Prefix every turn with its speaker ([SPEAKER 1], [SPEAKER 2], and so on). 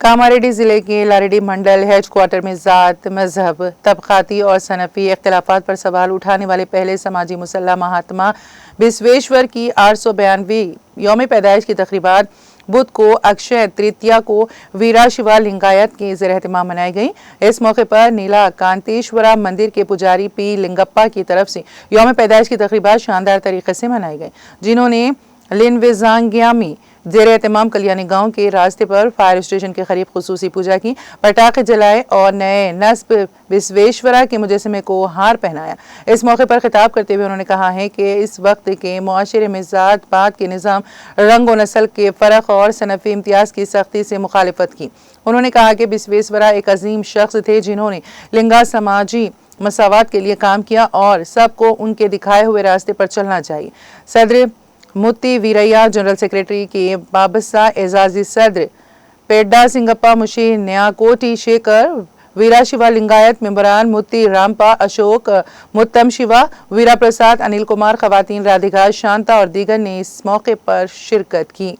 [SPEAKER 1] کاماریڈی ضلع کے لاریڈی منڈل head quarter میں ذات، مذہب، طبقاتی اور صنفی اختلافات پر سوال اٹھانے والے پہلے سماجی مسلح مہاتما بسویشور کی 892ویں یوم پیدائش کی تقریبات بدھ کو اکشے ترتیہ کو ویرا شیوا لنگایت کے زیر اہتمام منائی گئی۔ اس موقع پر نیلا کانتیشورا مندر کے پجاری پی لنگپا کی طرف سے یوم پیدائش کی تقریبات شاندار طریقے سے منائی گئی، جنہوں نے لنویزانگیامی زیر اہتمام کلیانی گاؤں کے راستے پر فائر اسٹیشن کے قریب خصوصی پوجا کی، پٹاخے جلائے اور نئے نصب بسویشورا کے مجسمے کو ہار پہنایا۔ اس موقع پر خطاب کرتے ہوئے انہوں نے کہا ہے کہ اس وقت کے معاشرے میں ذات پات کے نظام، رنگ و نسل کے فرق اور صنفی امتیاز کی سختی سے مخالفت کی۔ انہوں نے کہا کہ بسویشورا ایک عظیم شخص تھے جنہوں نے لنگا سماجی مساوات کے لیے کام کیا اور سب کو ان کے دکھائے ہوئے راستے پر چلنا چاہیے۔ صدر موتی ویریا، جنرل سیکریٹری کے بابسا، اعزازی صدر پیڈا سنگپا مشی نیاکوٹی شیکر، ویرا شیوا لنگایت ممبران موتی رامپا، اشوک متم شیوا، ویرا پرساد، انل کمار، خواتین رادھیکا، شانتا اور دیگر نے اس موقع پر شرکت کی۔